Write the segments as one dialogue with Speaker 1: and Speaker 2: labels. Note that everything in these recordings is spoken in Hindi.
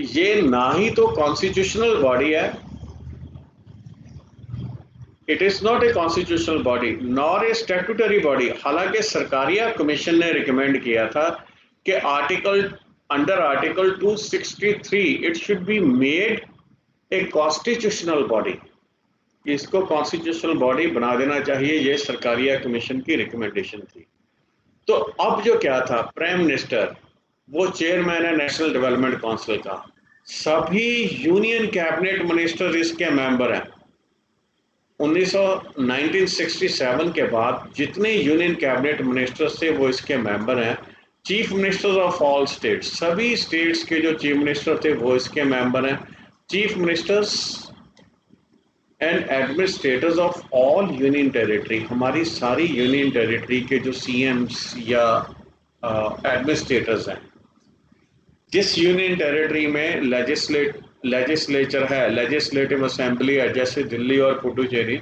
Speaker 1: ये ना ही तो कॉन्स्टिट्यूशनल बॉडी है, it is not a constitutional body nor a statutory body. हालांकि सरकारिया कमीशन ने रिकमेंड किया था कि under article 263 it should be made a constitutional body, इसको कॉन्स्टिट्यूशनल बॉडी बना देना चाहिए, ये सरकारिया कमीशन की रिकमेंडेशन थी। तो अब जो क्या था, प्राइम मिनिस्टर वो चेयरमैन है नेशनल डेवलपमेंट काउंसिल का, सभी यूनियन कैबिनेट मिनिस्टर इसके मेंबर हैं। 1967 के बाद जितने यूनियन कैबिनेट मिनिस्टर्स थे वो इसके मेंबर हैं। Chief ministers of all states, सभी स्टेट्स के जो चीफ मिनिस्टर थे वो इसके मेंबर हैं। Chief ministers and administrators of all union territory, हमारी सारी यूनियन टेरिटरी के जो सीएम्स या एडमिनिस्ट्रेटर्स हैं, जिस यूनियन टेरिटरी में लेजिस्लेचर है, लेजिस्लेटिव असेंबली है, जैसे दिल्ली और पुडुचेरी,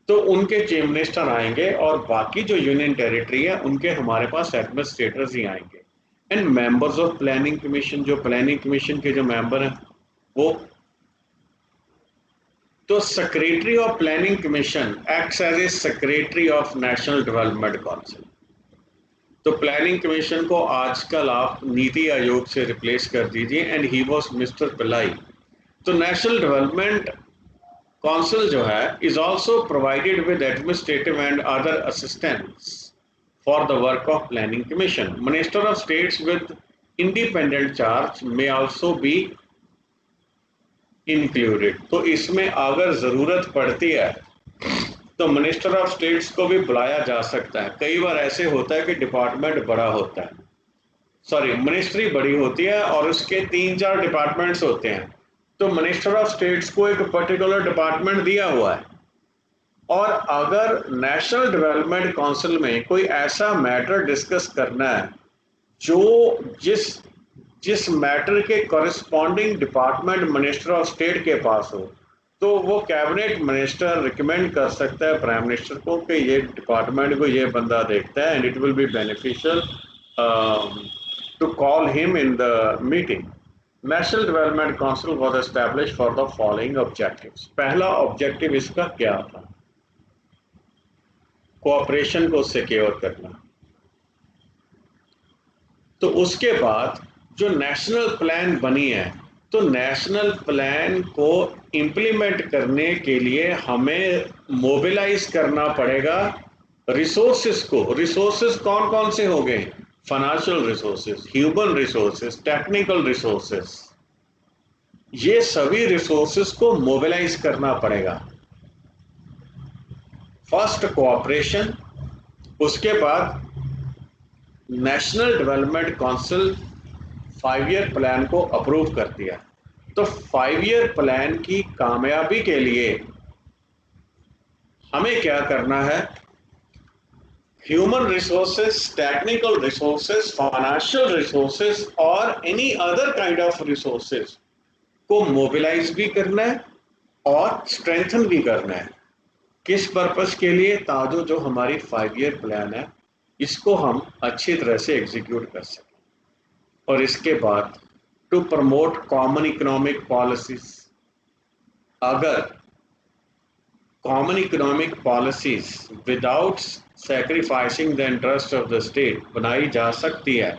Speaker 1: तो उनके चीफ मिनिस्टर आएंगे और बाकी जो यूनियन टेरिटरी है उनके हमारे पास एडमिनिस्ट्रेटर्स ही आएंगे। And members of planning commission, जो प्लानिंग कमीशन के जो मेंबर हैं वो, तो secretary of planning commission acts as a secretary of national development council. तो प्लानिंग कमीशन को आजकल आप नीति आयोग से रिप्लेस कर दीजिए, and he was mister Pillai. तो नेशनल डेवलपमेंट काउंसिल जो है is also provided with administrative and other assistance for the work of planning commission. Minister of states with independent charge में आल्सो बी इंक्लूडेड। तो इसमें अगर जरूरत पड़ती है तो मिनिस्टर ऑफ स्टेट्स को भी बुलाया जा सकता है। कई बार ऐसे होता है कि डिपार्टमेंट बड़ा होता है, मिनिस्ट्री बड़ी होती है और उसके 3-4 डिपार्टमेंट्स होते हैं, तो मिनिस्टर ऑफ स्टेट्स को एक पर्टिकुलर डिपार्टमेंट दिया हुआ है, और अगर नेशनल डेवलपमेंट काउंसिल में कोई ऐसा मैटर डिस्कस करना है जो जिस मैटर के corresponding department minister of state के पास हो, तो वो कैबिनेट मिनिस्टर रिकमेंड कर सकता है प्राइम मिनिस्टर को कि ये डिपार्टमेंट को ये बंदा देखता है, and it will be beneficial to call him in the meeting. National development council was established for the following objectives. पहला ऑब्जेक्टिव इसका क्या था? कोऑपरेशन को सिक्योर करना। तो उसके बाद जो नेशनल प्लान बनी है, तो नेशनल प्लान को इंप्लीमेंट करने के लिए हमें मोबिलाइज करना पड़ेगा रिसोर्सेस को। रिसोर्सेस कौन कौन से हो गए? Financial resources, human resources, technical resources, ये सभी रिसोर्सेस को मोबिलाइज करना पड़ेगा। फर्स्ट कोऑपरेशन, उसके बाद national development council 5 year plan को अप्रूव कर दिया। तो 5 ईयर प्लान की कामयाबी के लिए हमें क्या करना है? Human resources, technical resources, financial resources और any other kind of resources को मोबिलाइज भी करना है और स्ट्रेंथन भी करना है। किस पर्पस के लिए? ताकि जो हमारी 5 ईयर प्लान है इसको हम अच्छी तरह से एग्जीक्यूट कर सकें। और इसके बाद to promote common economic policies. अगर common economic policies without sacrificing the interest of the state बनाई जा सकती है,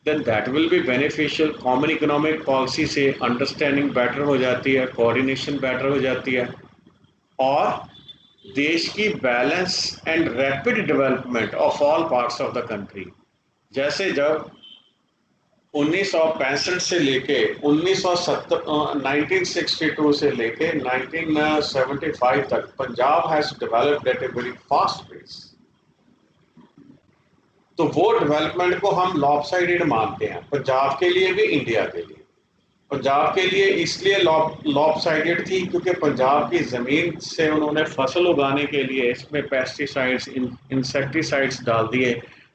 Speaker 1: then that will be beneficial. Common economic policy से अंडरस्टैंडिंग बेटर हो जाती है, कोऑर्डिनेशन बेटर हो जाती है, और देश की balance and rapid development of all parts of the country. जैसे जब 1965 से लेके 1962 से लेके 1975 तक Punjab has developed at a very fast pace. तो वो डेवलपमेंट को हम लॉपसाइडेड मानते हैं, पंजाब के लिए भी, इंडिया के लिए। पंजाब के लिए इसलिए लॉपसाइडेड थी क्योंकि पंजाब की ज़मीन से उन्होंने फसल उगाने के लिए इसमें पेस्टिसाइड्स, इंसेक्टिसाइड्स डाल दिए,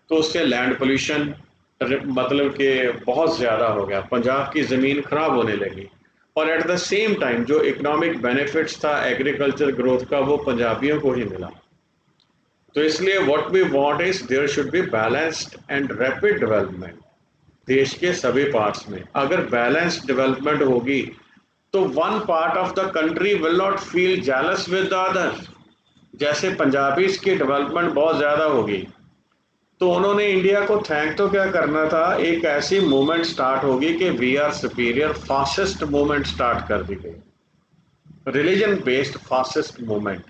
Speaker 1: तो उससे लैंड पोल्यूशन मतलब कि बहुत ज़्यादा हो गया, पंजाब की ज़मीन ख़राब होने लगी। और एट द सेम टाइम जो इकोनॉमिक बेनिफिट्स था एग्रीकल्चर ग्रोथ का, वो पंजाबियों को ही मिला। तो इसलिए what we want is there should be balanced and rapid development. देश के सभी पार्ट्स में। अगर बैलेंस डेवलपमेंट होगी तो one part of the country will not feel jealous with the other. जैसे पंजाबीज की डेवलपमेंट बहुत ज्यादा होगी तो उन्होंने इंडिया को थैंक तो क्या करना था, एक ऐसी मूवमेंट स्टार्ट होगी कि we are superior, fastest movement start कर दी गई, रिलीजन बेस्ड फास्टेस्ट मूवमेंट,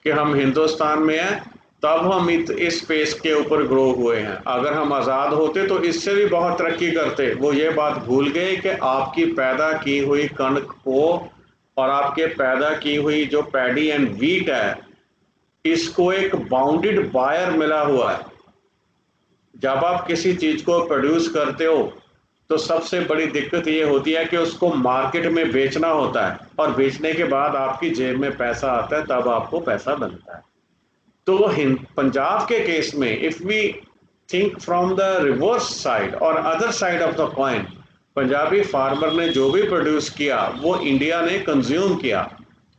Speaker 1: कि हम हिंदुस्तान में हैं तब हम इस स्पेस के ऊपर ग्रो हुए हैं। अगर हम आज़ाद होते तो इससे भी बहुत तरक्की करते। वो ये बात भूल गए कि आपकी पैदा की हुई कणक को और आपके पैदा की हुई जो पैडी एंड वीट है, इसको एक बाउंडेड बायर मिला हुआ है। जब आप किसी चीज को प्रोड्यूस करते हो तो सबसे बड़ी दिक्कत ये होती है कि उसको मार्केट में बेचना होता है, और बेचने के बाद आपकी जेब में पैसा आता है, तब आपको पैसा बनता है। तो पंजाब के केस में if we think from the reverse side और other side of the coin, Punjabi farmer ने जो भी प्रोड्यूस किया वो इंडिया ने कंज्यूम किया।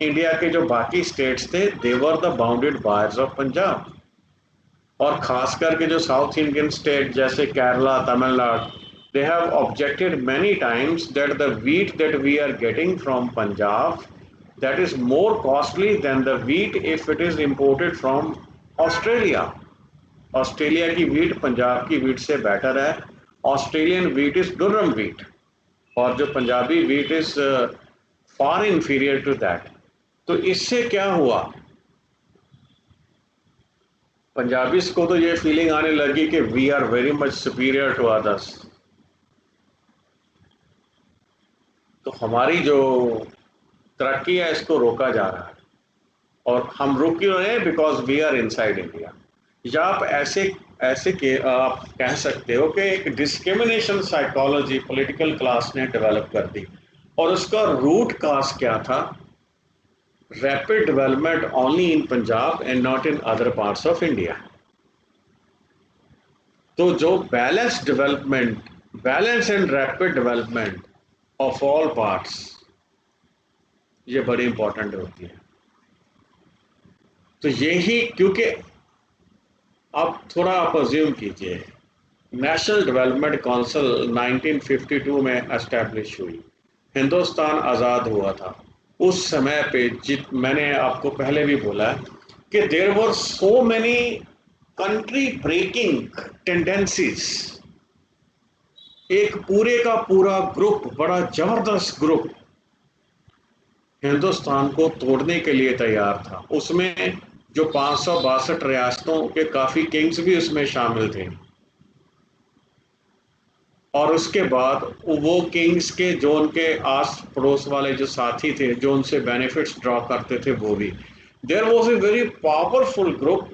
Speaker 1: इंडिया के जो बाकी स्टेट्स थे they were the bounded buyers of Punjab, और खास करके जो साउथ इंडियन स्टेट जैसे Kerala, Tamil Nadu, they have objected many times that the wheat that we are getting from Punjab, that is more costly than the wheat if it is imported from Australia. Australia की वीट पंजाब की वीट से बेटर है। Australian wheat is durum wheat, और जो Punjabi wheat is far inferior to that. तो इससे क्या हुआ, पंजाबीज को तो ये फीलिंग आने लगी कि we are very much superior to others. तो हमारी जो तरक्की है इसको रोका जा रहा है, और हम रुक क्यों रहे हैं, because we are inside India. या आप ऐसे ऐसे के आप कह सकते हो कि एक डिस्क्रिमिनेशन साइकोलॉजी पॉलिटिकल क्लास ने डेवलप कर दी, और उसका रूट काज क्या था, rapid development only in Punjab and not in other parts of India. तो जो balance development, balance and rapid development of all parts, ये बड़ी इंपॉर्टेंट होती है। तो यही, क्योंकि अब थोड़ा आप अज्यूम कीजिए, नेशनल डेवलपमेंट काउंसिल 1952 में एस्टैब्लिश हुई, हिंदुस्तान आज़ाद हुआ था। उस समय पे मैंने आपको पहले भी बोला कि there were so many country breaking tendencies. एक पूरे का पूरा ग्रुप, बड़ा जबरदस्त ग्रुप हिंदुस्तान को तोड़ने के लिए तैयार था। उसमें जो 562 रियासतों के काफी किंग्स भी उसमें शामिल थे, और उसके बाद वो किंग्स के जो उनके आस पड़ोस वाले जो साथी थे जो उनसे बेनिफिट्स ड्रॉ करते थे वो भी। There was a very powerful group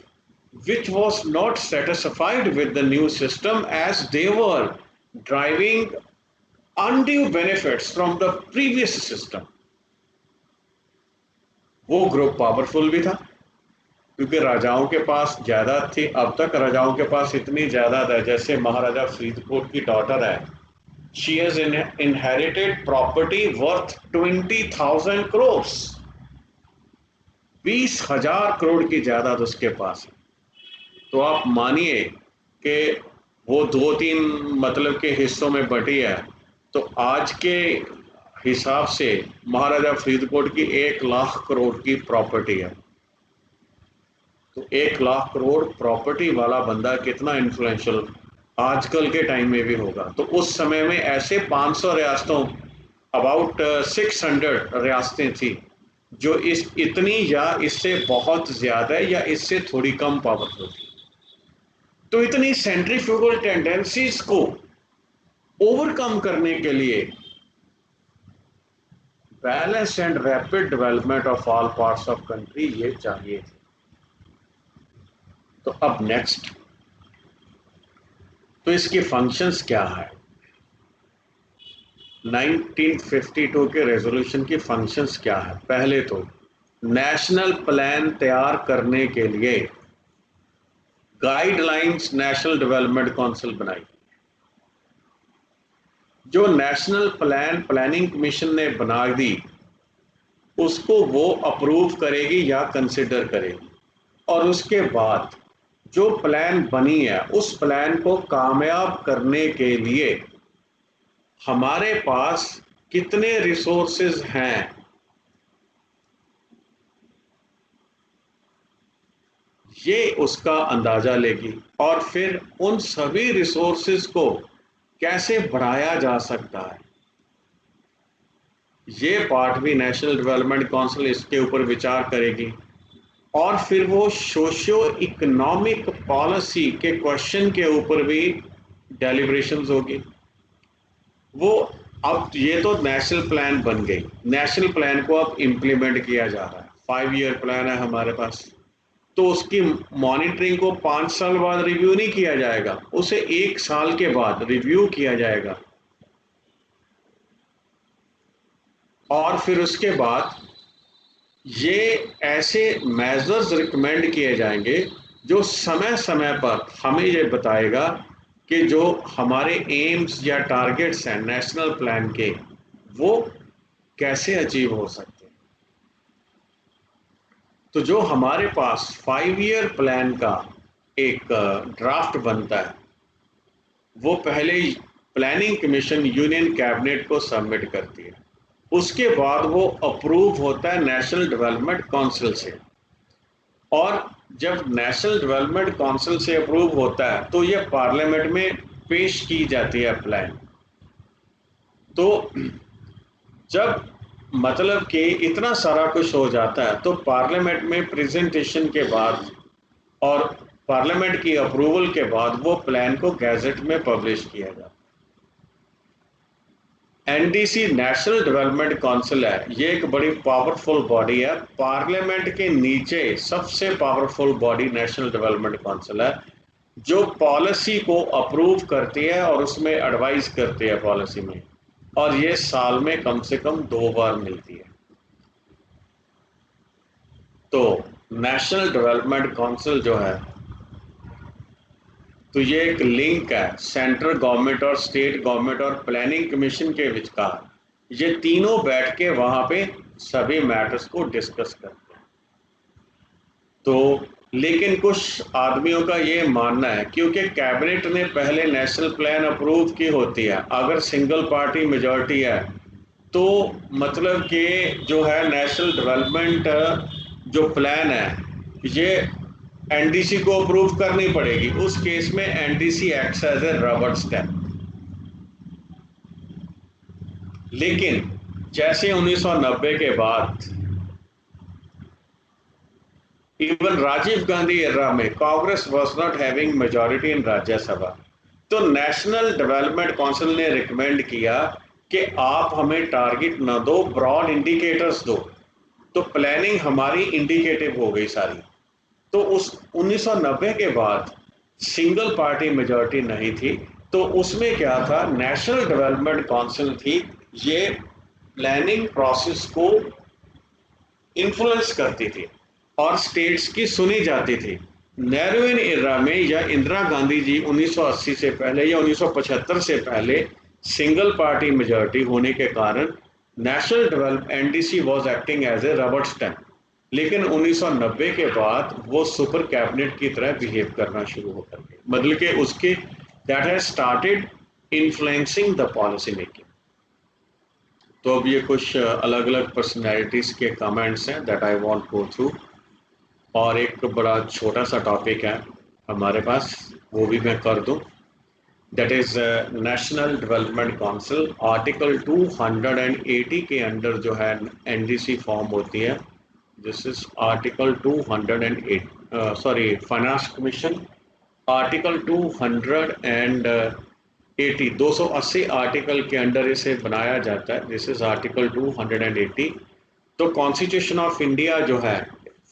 Speaker 1: which was not satisfied with the new system, as they were driving undue benefits from the previous system. वो ग्रुप पावरफुल भी था क्योंकि राजाओं के पास जायदाद थी। अब तक राजाओं के पास इतनी जायदाद है, जैसे महाराजा फरीदकोट की डॉटर है, she has inherited property worth 20,000 crore, 20,000 crore की जायदाद उसके पास है। तो आप मानिए कि वो 2-3 मतलब के हिस्सों में बटी है, तो आज के हिसाब से महाराजा फरीदकोट की 1 लाख करोड़ की प्रॉपर्टी है। तो 1 लाख करोड़ प्रॉपर्टी वाला बंदा कितना इन्फ्लुएंशियल आजकल के टाइम में भी होगा। तो उस समय में ऐसे 500 रियासतों, अबाउट 600 रियासतें थी जो इतनी या इससे बहुत ज्यादा या इससे थोड़ी कम पावरफुल थी। तो इतनी सेंट्रीफ्यूगल टेंडेंसीज को ओवरकम करने के लिए balance and rapid development of all parts of country ये चाहिए थी। तो अब नेक्स्ट, तो इसके फंक्शंस क्या है, 1952 के रेजोल्यूशन की फंक्शंस क्या है। पहले तो नेशनल प्लान तैयार करने के लिए गाइडलाइंस नेशनल डेवलपमेंट काउंसिल बनाई। जो नेशनल प्लानिंग कमीशन ने बना दी उसको वो अप्रूव करेगी या कंसिडर करेगी, और उसके बाद जो प्लान बनी है उस प्लान को कामयाब करने के लिए हमारे पास कितने रिसोर्सेज हैं, ये उसका अंदाजा लेगी। और फिर उन सभी रिसोर्सेज को कैसे बढ़ाया जा सकता है, ये पार्ट भी नेशनल डेवलपमेंट काउंसिल इसके ऊपर विचार करेगी। और फिर वो सोशियो इकोनॉमिक पॉलिसी के क्वेश्चन के ऊपर भी डेलिब्रेशंस होगी। वो अब ये तो नेशनल प्लान बन गई, नेशनल प्लान को अब इम्प्लीमेंट किया जा रहा है। 5 ईयर प्लान है हमारे पास, तो उसकी मॉनिटरिंग को 5 साल बाद रिव्यू नहीं किया जाएगा, उसे 1 साल के बाद रिव्यू किया जाएगा। और फिर उसके बाद ये ऐसे मेजर्स रिकमेंड किए जाएंगे जो समय समय पर हमें ये बताएगा कि जो हमारे एम्स या टारगेट्स हैं नेशनल प्लान के, वो कैसे अचीव हो सकते हैं। तो जो हमारे पास 5 ईयर प्लान का एक ड्राफ्ट बनता है, वो पहले प्लानिंग कमीशन यूनियन कैबिनेट को सबमिट करती है, उसके बाद वो अप्रूव होता है नेशनल डेवलपमेंट काउंसिल से। और जब नेशनल डेवलपमेंट काउंसिल से अप्रूव होता है तो ये पार्लियामेंट में पेश की जाती है प्लान। तो जब मतलब कि इतना सारा कुछ हो जाता है तो पार्लियामेंट में प्रेजेंटेशन के बाद और पार्लियामेंट की अप्रूवल के बाद वो प्लान को गैजेट में पब्लिश किया जाता है। एनडीसी नेशनल डेवलपमेंट काउंसिल है, ये एक बड़ी पावरफुल बॉडी है। पार्लियामेंट के नीचे सबसे powerful body national development council है, जो पॉलिसी को अप्रूव करती है और उसमें एडवाइस करती है पॉलिसी में। और ये साल में कम से कम 2 बार मिलती है। तो नेशनल डेवलपमेंट काउंसिल जो है, तो ये एक लिंक है सेंट्रल गवर्नमेंट और स्टेट गवर्नमेंट और प्लानिंग कमीशन के विचकार। ये तीनों बैठ के वहां पे सभी मैटर्स को डिस्कस करते हैं। तो लेकिन कुछ आदमियों का ये मानना है, क्योंकि कैबिनेट ने पहले नेशनल प्लान अप्रूव की होती है, अगर सिंगल पार्टी मेजॉरिटी है तो मतलब कि जो है नेशनल डेवलपमेंट जो प्लान है ये एनडीसी को अप्रूव करनी पड़ेगी। उस केस में NDC acts as a rubber stamp. लेकिन जैसे 1990 के बाद इवन राजीव गांधी एरा में Congress was not having majority इन राज्यसभा, तो नेशनल डेवलपमेंट काउंसिल ने रिकमेंड किया कि आप हमें टारगेट न दो, ब्रॉड इंडिकेटर्स दो। तो प्लानिंग हमारी इंडिकेटिव हो गई सारी। तो उस 1990 के बाद सिंगल पार्टी मेजॉरिटी नहीं थी, तो उसमें क्या था, नेशनल डेवलपमेंट काउंसिल थी, ये प्लानिंग प्रोसेस को इन्फ्लुएंस करती थी और स्टेट्स की सुनी जाती थी। नेहरूविन एरा में या इंदिरा गांधी जी 1980 से पहले या 1975 से पहले सिंगल पार्टी मेजॉरिटी होने के कारण national develop NDC was acting as a rubber stamp. लेकिन 1990 के बाद वो सुपर कैबिनेट की तरह बिहेव करना शुरू होकर गए, मतलब कि उसके that has started influencing the policy making. तो अब ये कुछ अलग अलग पर्सनैलिटीज के कमेंट्स हैं that I want go through. और एक बड़ा छोटा सा टॉपिक है हमारे पास, वो भी मैं कर दूं। That is national development council article 280 के अंडर जो है एनडीसी फॉर्म होती है। This is article 208, sorry finance commission article 280 280 article के अंडर इसे बनाया जाता है। This is article 280। तो कॉन्स्टिट्यूशन ऑफ इंडिया जो है,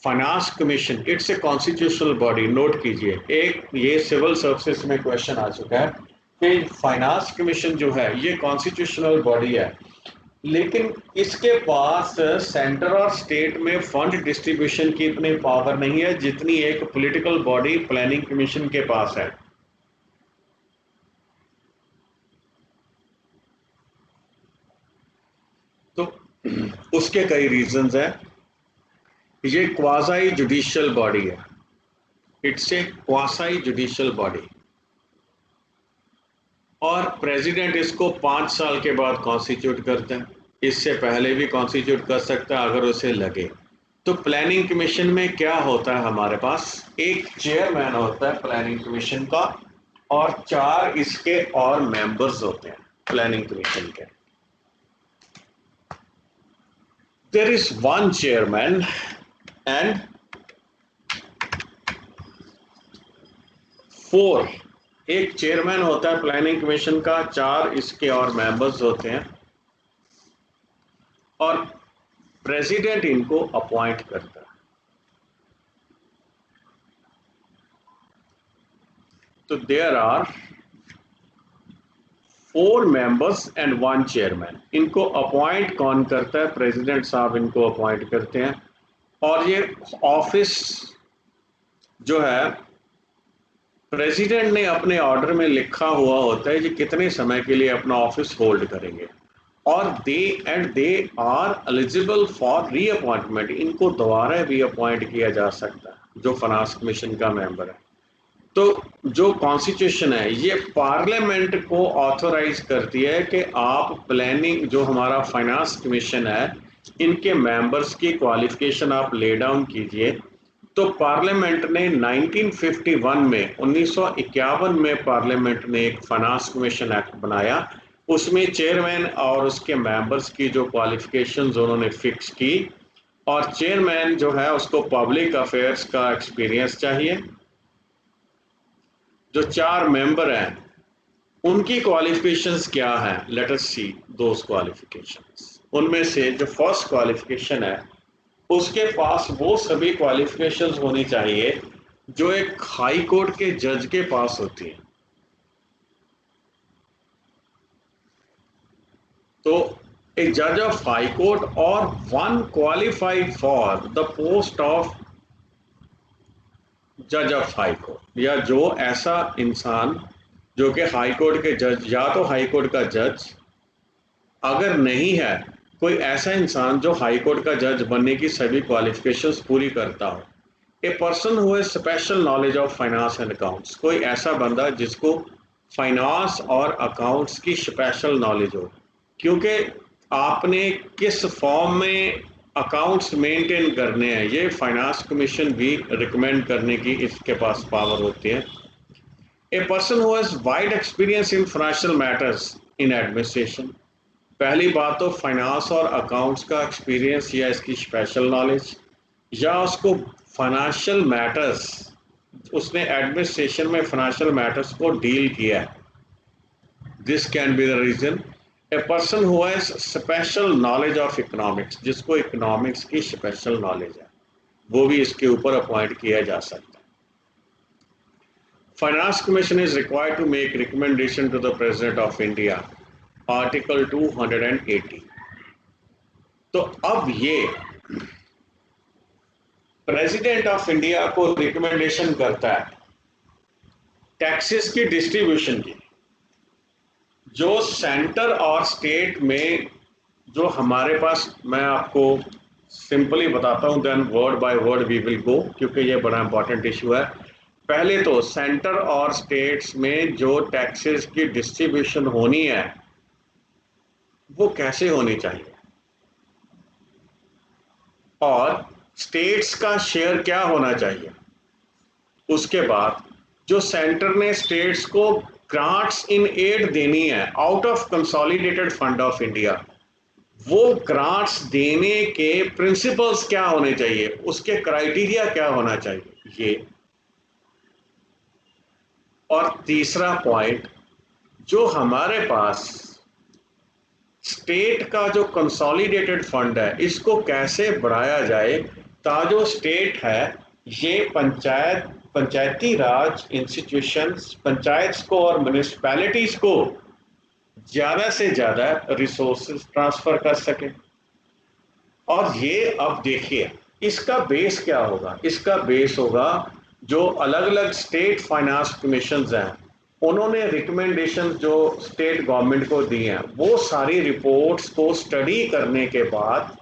Speaker 1: finance commission, it's a constitutional body. Note कीजिए, एक ये सिविल सर्विसेज में क्वेश्चन आ चुका है कि फाइनेंस कमीशन जो है ये कॉन्स्टिट्यूशनल बॉडी है, लेकिन इसके पास सेंटर और स्टेट में फंड डिस्ट्रीब्यूशन की इतनी पावर नहीं है जितनी एक पॉलिटिकल बॉडी प्लानिंग कमीशन के पास है। तो उसके कई रीजंस हैं। ये क्वाज़ाई जुडिशियल बॉडी है, it's a quasi judicial body. और प्रेसिडेंट इसको 5 साल के बाद कॉन्स्टिट्यूट करता है, इससे पहले भी कॉन्स्टिट्यूट कर सकता है अगर उसे लगे। तो प्लानिंग कमीशन में क्या होता है, हमारे पास एक चेयरमैन होता है प्लानिंग कमीशन का और 4 इसके और मेंबर्स होते हैं प्लानिंग कमीशन के। देयर इज 1 चेयरमैन एंड 4, एक चेयरमैन होता है प्लानिंग कमीशन का, 4 इसके और मेंबर्स होते हैं और प्रेसिडेंट इनको अपॉइंट करता है। तो there are 4 members and 1 chairman. इनको अपॉइंट कौन करता है? प्रेसिडेंट साहब इनको अपॉइंट करते हैं। और ये ऑफिस जो है प्रेसिडेंट ने अपने ऑर्डर में लिखा हुआ होता है कि कितने समय के लिए अपना ऑफिस होल्ड करेंगे और they are eligible for reappointment. इनको दोबारा रीअपॉइंट किया जा सकता है जो फाइनेंस कमीशन का मेंबर है। तो जो कॉन्स्टिट्यूशन है ये पार्लियामेंट को ऑथोराइज करती है कि आप प्लानिंग, जो हमारा फाइनेंस कमीशन है, इनके मेंबर्स की क्वालिफिकेशन आप ले डाउन कीजिए। तो पार्लियामेंट ने 1951 में 1951 में पार्लियामेंट ने एक फाइनेंस कमीशन एक्ट बनाया। उसमें चेयरमैन और उसके मेंबर्स की जो क्वालिफिकेशंस उन्होंने फिक्स की और चेयरमैन जो है उसको पब्लिक अफेयर्स का एक्सपीरियंस चाहिए। जो 4 मेंबर हैं उनकी क्वालिफिकेशंस क्या हैं? लेट अस सी दोस क्वालिफिकेशंस। उनमें से जो फर्स्ट क्वालिफिकेशन है उसके पास वो सभी क्वालिफिकेशंस होनी चाहिए जो एक हाई कोर्ट के जज के पास होती है। तो ए जज ऑफ हाई कोर्ट और 1 qualified for the post of जज ऑफ हाई कोर्ट, या जो ऐसा इंसान जो कि हाई कोर्ट के जज, या तो हाई कोर्ट का जज, अगर नहीं है कोई ऐसा इंसान जो हाई कोर्ट का जज बनने की सभी क्वालिफिकेशंस पूरी करता हो। ए person who has special knowledge of finance and accounts, कोई ऐसा बंदा जिसको फाइनेंस और अकाउंट्स की स्पेशल नॉलेज हो, क्योंकि आपने किस फॉर्म में अकाउंट्स मेंटेन करने हैं ये फाइनेंस कमीशन भी रिकमेंड करने की इसके पास पावर होती है। ए person who has wide experience in financial matters in administration, पहली बात तो फाइनेंस और अकाउंट्स का एक्सपीरियंस या इसकी स्पेशल नॉलेज, या उसको फाइनेंशियल मैटर्स, उसने एडमिनिस्ट्रेशन में फाइनेंशियल मैटर्स को डील किया है। This can be the reason. A person who has special knowledge of economics, जिसको इकोनॉमिक्स की स्पेशल नॉलेज है, वो भी इसके ऊपर अपॉइंट किया जा सकता है। Finance commission is required to make recommendation to the president of India, article 280। तो अब ये प्रेसिडेंट ऑफ इंडिया को रिकमेंडेशन करता है टैक्सेस की डिस्ट्रीब्यूशन की। जो सेंटर और स्टेट में जो हमारे पास, मैं आपको सिंपली बताता हूं, then word by word we will go, क्योंकि ये बड़ा इंपॉर्टेंट इशू है। पहले तो सेंटर और स्टेट्स में जो टैक्सेस की डिस्ट्रीब्यूशन होनी है वो कैसे होनी चाहिए और स्टेट्स का शेयर क्या होना चाहिए। उसके बाद जो सेंटर ने स्टेट्स को ग्रांट्स इन एड देनी है out of consolidated fund of India, वो ग्रांट्स देने के प्रिंसिपल्स क्या होने चाहिए, उसके क्राइटेरिया क्या होना चाहिए, ये। और तीसरा पॉइंट, जो हमारे पास स्टेट का जो कंसोलिडेटेड फंड है इसको कैसे बढ़ाया जाए ताकि जो स्टेट है ये पंचायती राज इंस्टीट्यूशंस, पंचायत को और म्यूनिसिपैलिटीज को ज्यादा से ज्यादा रिसोर्सेज ट्रांसफर कर सके। और ये अब देखिए इसका बेस क्या होगा, इसका बेस होगा जो अलग अलग स्टेट फाइनेंस कमीशंस हैं उन्होंने रिकमेंडेशन जो स्टेट गवर्नमेंट को दी हैं, वो सारी रिपोर्ट्स को स्टडी करने के बाद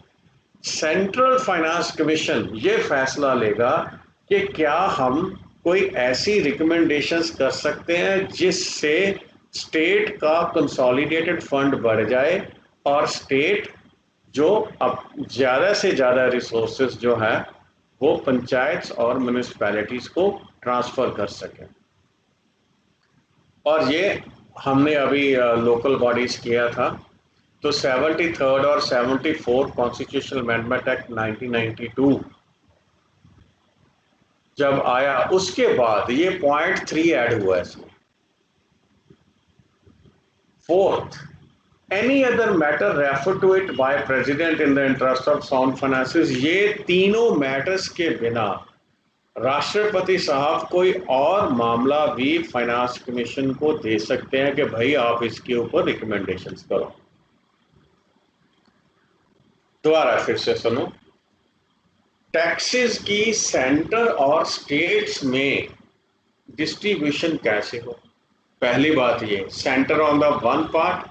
Speaker 1: सेंट्रल फाइनेंस कमीशन ये फैसला लेगा कि क्या हम कोई ऐसी रिकमेंडेशंस कर सकते हैं जिससे स्टेट का कंसोलिडेटेड फंड बढ़ जाए और स्टेट जो अब ज़्यादा से ज़्यादा रिसोर्सेज जो है वो पंचायत और म्यूनिसिपैलिटीज़ को ट्रांसफ़र कर सके। और ये हमने अभी लोकल बॉडीज़ किया था। तो 73rd और 74th कॉन्स्टिट्यूशनल अमेंडमेंट एक्ट 1992 जब आया, उसके बाद ये .3 ऐड हुआ इसमें। Fourth, any other matter refer to it by president in the interest of sound finances. ये तीनों मैटर्स के बिना राष्ट्रपति साहब कोई और मामला भी फाइनेंस कमीशन को दे सकते हैं कि भाई आप इसके ऊपर रिकमेंडेशंस करो। दोबारा फिर से सुनो, टैक्सेस की सेंटर और स्टेट्स में डिस्ट्रीब्यूशन कैसे हो। पहली बात ये, centre on the one part,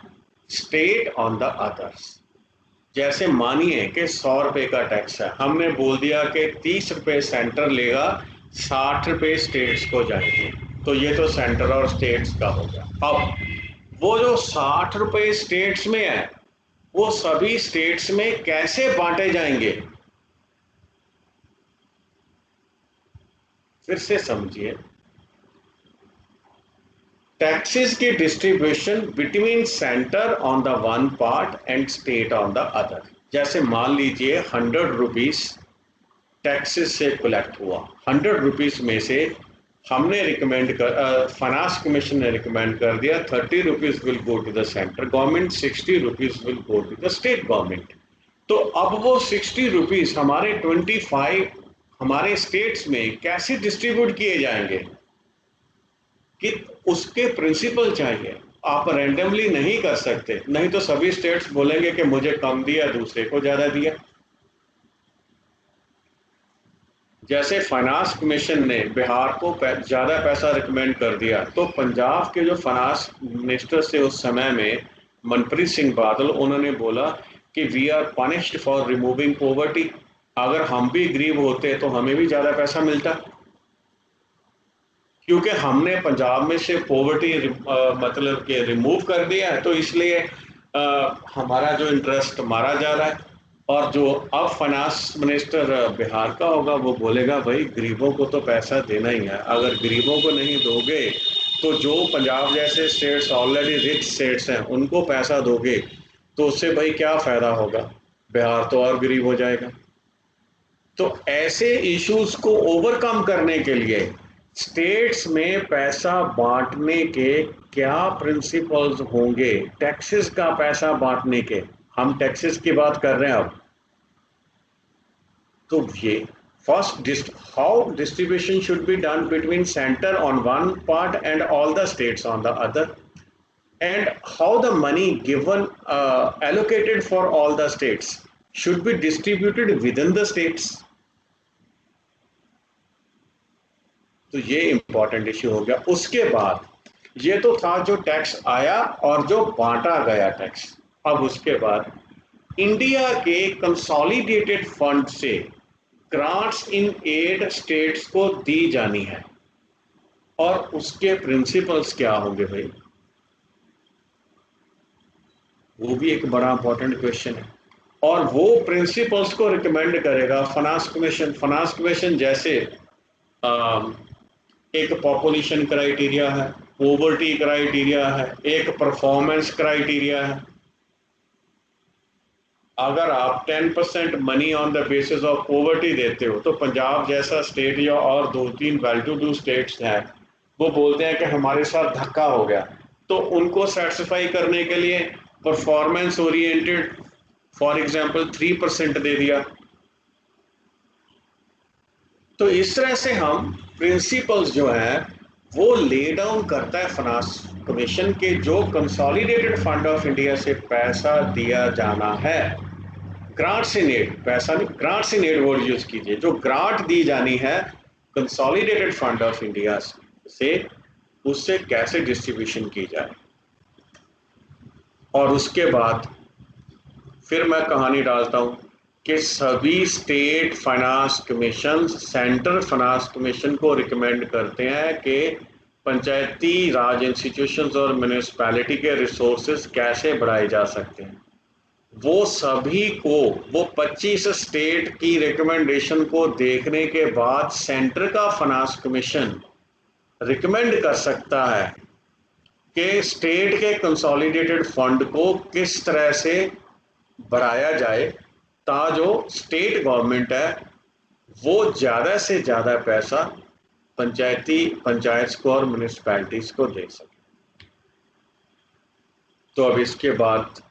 Speaker 1: state on the others. जैसे मानिए कि 100 रुपए का टैक्स है, हमने बोल दिया कि 30 रुपए सेंटर लेगा, 60 रुपए स्टेट्स को जाएंगे, तो ये तो सेंटर और स्टेट्स का हो गया। अब वो जो 60 रुपए स्टेट्स में है वो सभी स्टेट्स में कैसे बांटे जाएंगे, फिर से समझिए। टैक्सेस की distribution between centre on the one part and state on the other. जैसे मान लीजिए 100 रुपीज टैक्सेस से कलेक्ट हुआ, 100 रुपीज में से हमने रिकमेंड कर, फाइनेंस कमीशन ने रिकमेंड कर दिया 30 rupees will go to the centre government, 60 rupees will go to the state government. तो अब वो 60 रुपीज हमारे 25 हमारे स्टेट्स में कैसे डिस्ट्रीब्यूट किए जाएंगे कि उसके प्रिंसिपल चाहिए। आप रैंडमली नहीं कर सकते, नहीं तो सभी स्टेट्स बोलेंगे कि मुझे कम दिया, दूसरे को ज्यादा दिया। जैसे फाइनेंस कमीशन ने बिहार को ज्यादा पैसा रिकमेंड कर दिया, तो पंजाब के जो फाइनेंस मिनिस्टर से उस समय में मनप्रीत सिंह बादल, उन्होंने बोला कि we are punished for removing poverty. अगर हम भी गरीब होते तो हमें भी ज्यादा पैसा मिलता, क्योंकि हमने पंजाब में से पॉवर्टी मतलब कि रिमूव कर दिया है, तो इसलिए हमारा जो इंटरेस्ट मारा जा रहा है। और जो अब फाइनेंस मिनिस्टर बिहार का होगा वो बोलेगा भाई गरीबों को तो पैसा देना ही है, अगर गरीबों को नहीं दोगे तो जो पंजाब जैसे स्टेट्स ऑलरेडी रिच स्टेट्स हैं उनको पैसा दोगे तो उससे भाई क्या फ़ायदा होगा, बिहार तो और गरीब हो जाएगा। तो ऐसे इश्यूज को ओवरकम करने के लिए स्टेट्स में पैसा बांटने के क्या प्रिंसिपल्स होंगे, टैक्सेस का पैसा बांटने के, हम टैक्सेस की बात कर रहे हैं अब। तो ये first, how distribution should be done between centre on one part and all the states on the other, and how the money given allocated for all the states should be distributed within the states। तो ये इंपॉर्टेंट इश्यू हो गया। उसके बाद ये तो था जो टैक्स आया और जो बांटा गया टैक्स। अब उसके बाद इंडिया के कंसोलिडेटेड फंड से ग्रांट्स इन एड स्टेट्स को दी जानी है, और उसके प्रिंसिपल्स क्या होंगे भाई, वो भी एक बड़ा इंपॉर्टेंट क्वेश्चन है। और वो प्रिंसिपल्स को रिकमेंड करेगा फाइनेंस कमीशन। फाइनेंस कमीशन जैसे एक पॉपुलेशन क्राइटेरिया है, पॉवर्टी क्राइटेरिया है, एक परफॉर्मेंस क्राइटेरिया है। अगर आप 10% money on the basis of poverty देते हो तो पंजाब जैसा स्टेट या और 2-3 वेल टू डू स्टेट्स हैं वो बोलते हैं कि हमारे साथ धक्का हो गया, तो उनको सेटिस्फाई करने के लिए परफॉर्मेंस ओरिएंटेड फॉर एग्जांपल 3% दे दिया। तो इस तरह से हम प्रिंसिपल्स जो है वो ले डाउन करता है फाइनेंस कमीशन के, जो कंसोलिडेटेड फंड ऑफ इंडिया से पैसा दिया जाना है, ग्रांट्स इन एड, पैसा नहीं, grants in aid word use कीजिए, जो ग्रांट दी जानी है कंसोलिडेटेड फंड ऑफ इंडिया से, उससे कैसे डिस्ट्रीब्यूशन की जाए। और उसके बाद फिर मैं कहानी डालता हूं कि सभी state finance commission central finance commission को रिकमेंड करते हैं कि पंचायती राज इंस्टीट्यूशंस और म्यूनिसिपैलिटी के रिसोर्सेज कैसे बढ़ाए जा सकते हैं, वो सभी को, वो 25 स्टेट की रिकमेंडेशन को देखने के बाद सेंटर का फाइनेंस कमीशन रिकमेंड कर सकता है कि स्टेट के कंसोलिडेटेड फंड को किस तरह से बढ़ाया जाए, ताकि जो स्टेट गवर्नमेंट है वो ज़्यादा से ज़्यादा पैसा पंचायत को और म्यूनिसिपैलिटीज़ को दे सके। तो अब इसके बाद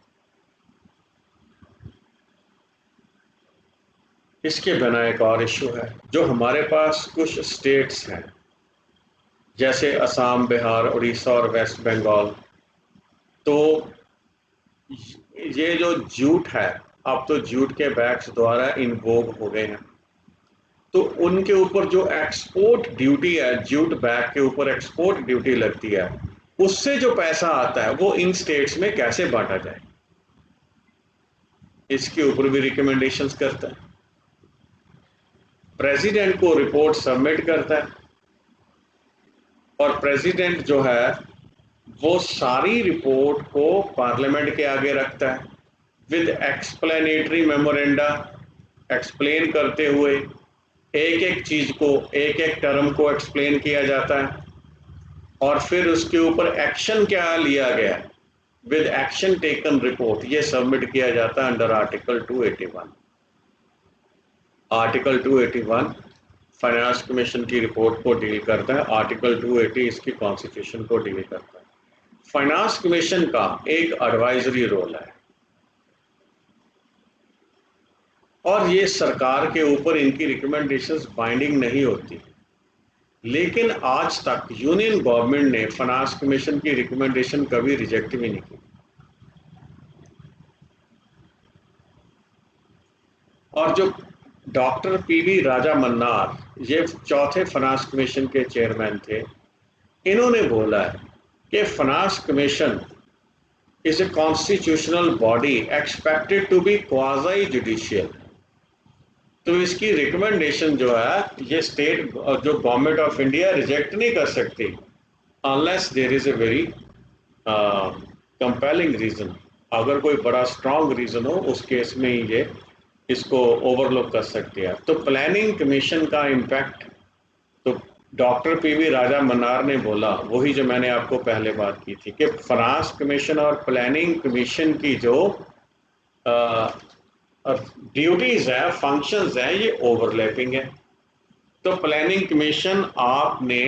Speaker 1: इसके बिना एक और इशू है, जो हमारे पास कुछ स्टेट्स हैं जैसे असम, बिहार, उड़ीसा और वेस्ट बंगाल, तो ये जो जूट है, अब तो जूट के बैग्स द्वारा इन्वोग हो गए हैं, तो उनके ऊपर जो एक्सपोर्ट ड्यूटी है, जूट बैग के ऊपर एक्सपोर्ट ड्यूटी लगती है, उससे जो पैसा आता है वो इन स्टेट्स में कैसे बांटा जाए, इसके ऊपर भी रिकमेंडेशंस करता है। प्रेसिडेंट को रिपोर्ट सबमिट करता है और प्रेसिडेंट जो है वो सारी रिपोर्ट को पार्लियामेंट के आगे रखता है विद एक्सप्लेनेटरी मेमोरेंडा, एक्सप्लेन करते हुए एक एक चीज को, एक एक टर्म को एक्सप्लेन किया जाता है और फिर उसके ऊपर एक्शन क्या लिया गया विद एक्शन टेकन रिपोर्ट, ये सबमिट किया जाता है under article 281। Article 281 finance commission की रिपोर्ट को डील करता है, आर्टिकल 280 इसकी कॉन्स्टिट्यूशन को डील करता है। फाइनेंस कमीशन का एक एडवाइजरी रोल है और ये सरकार के ऊपर इनकी रिकमेंडेशंस बाइंडिंग नहीं होती, लेकिन आज तक यूनियन गवर्नमेंट ने फाइनेंस कमीशन की रिकमेंडेशन कभी रिजेक्ट भी नहीं की। और जो डॉक्टर पीवी राजा मन्नार, ये चौथे फाइनेंस कमीशन के चेयरमैन थे, इन्होंने बोला है कि finance commission is a constitutional body expected to be quasi judicial. तो इसकी रिकमेंडेशन जो है ये स्टेट जो गवर्नमेंट ऑफ इंडिया रिजेक्ट नहीं कर सकती unless there is a very compelling reason. अगर कोई बड़ा स्ट्रांग रीजन हो उस केस में ही ये इसको ओवरलुक कर सकती है। तो प्लानिंग कमीशन का इम्पैक्ट, तो डॉक्टर पीवी राजा मन्नार ने बोला वही जो मैंने आपको पहले बात की थी कि फाइनेंस कमीशन और प्लानिंग कमीशन की जो ड्यूटीज है, फंक्शंस हैं, ये ओवरलैपिंग है। तो प्लानिंग कमीशन आपने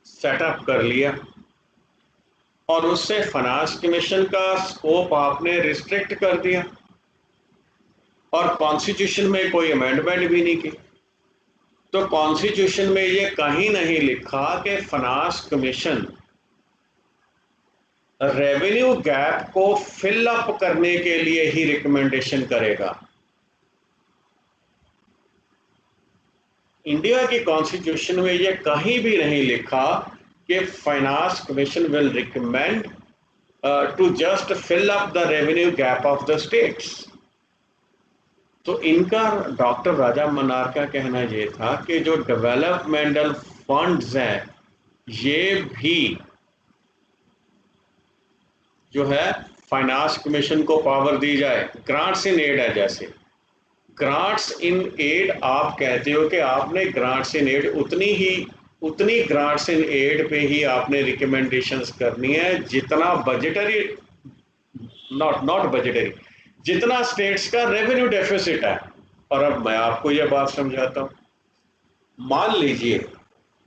Speaker 1: सेटअप कर लिया और उससे फाइनेंस कमीशन का स्कोप आपने रिस्ट्रिक्ट कर दिया और कॉन्स्टिट्यूशन में कोई अमेंडमेंट भी नहीं की। तो कॉन्स्टिट्यूशन में ये कहीं नहीं लिखा कि फाइनेंस कमीशन रेवेन्यू गैप को फिल अप करने के लिए ही रिकमेंडेशन करेगा। इंडिया की कॉन्स्टिट्यूशन में यह कहीं भी नहीं लिखा कि finance commission will recommend to just fill up the revenue gap of the states. तो इनका, डॉक्टर राजा मन्नार का कहना यह था कि जो डेवलपमेंटल फंड्स हैं ये भी जो है फाइनेंस कमीशन को पावर दी जाए। ग्रांट्स इन एड है, जैसे ग्रांट्स इन एड आप कहते हो कि आपने ग्रांट्स इन एड उतनी ग्रांट्स इन एड पे ही आपने रिकमेंडेशंस करनी है जितना बजटरी, नॉट बजटरी, जितना स्टेट्स का रेवेन्यू डेफिसिट है। और अब मैं आपको यह बात समझाता हूं। मान लीजिए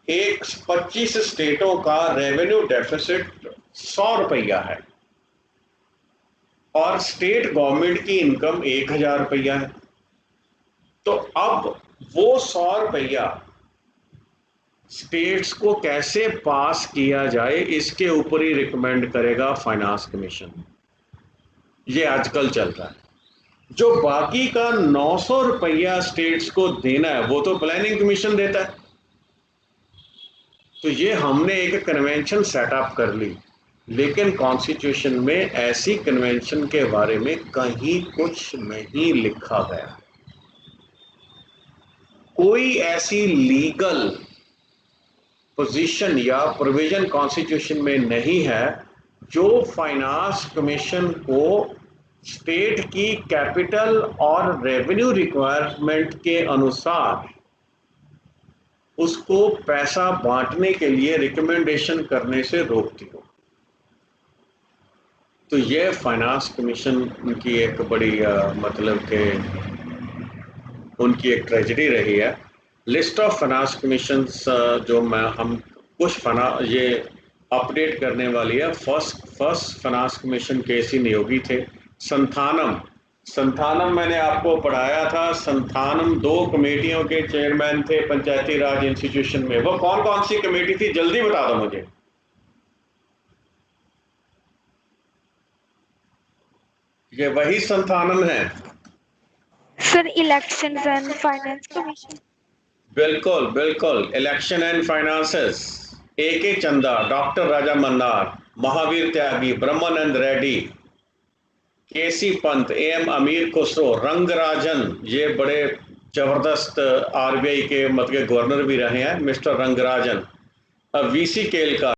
Speaker 1: एक 25 स्टेटों का रेवेन्यू डेफिसिट 100 रुपया है और स्टेट गवर्नमेंट की इनकम 1000 रुपया है। तो अब वो 100 रुपया स्टेट्स को कैसे पास किया जाए इसके ऊपर ही रिकमेंड करेगा फाइनेंस कमीशन। ये आजकल चल रहा है। जो बाकी का 900 रुपया स्टेट्स को देना है वो तो प्लानिंग कमीशन देता है। तो ये हमने एक कन्वेंशन सेटअप कर ली, लेकिन कॉन्स्टिट्यूशन में ऐसी कन्वेंशन के बारे में कहीं कुछ नहीं लिखा गया। कोई ऐसी लीगल पोजीशन या प्रोविजन कॉन्स्टिट्यूशन में नहीं है जो फाइनेंस कमीशन को स्टेट की कैपिटल और रेवेन्यू रिक्वायरमेंट के अनुसार उसको पैसा बांटने के लिए रिकमेंडेशन करने से रोकती हो। तो ये फाइनेंस कमीशन की एक बड़ी मतलब के उनकी एक ट्रेजेडी रही है। लिस्ट ऑफ फाइनेंस कमीशंस जो हम कुछ ये अपडेट करने वाली है। फर्स्ट फाइनेंस कमीशन केसी नियोगी थे। संथानम मैंने आपको पढ़ाया था। संथानम 2 कमेटियों के चेयरमैन थे पंचायती राज इंस्टीट्यूशन में। वो कौन कौन सी कमेटी थी, जल्दी बता दो मुझे। ये वही संथानम है।
Speaker 2: Sir elections and finance commission.
Speaker 1: बिल्कुल बिल्कुल, इलेक्शन एंड फाइनेंसेस। ए चंदा, डॉक्टर राजा मन्नार, महावीर त्यागी, ब्रह्मानंद रेड्डी, केसी पंत, एम अमीर खुसरो, रंगराजन, ये बड़े जबरदस्त आरबीआई के मतलब गवर्नर भी रहे हैं मिस्टर रंगराजन, वीसी केलकर,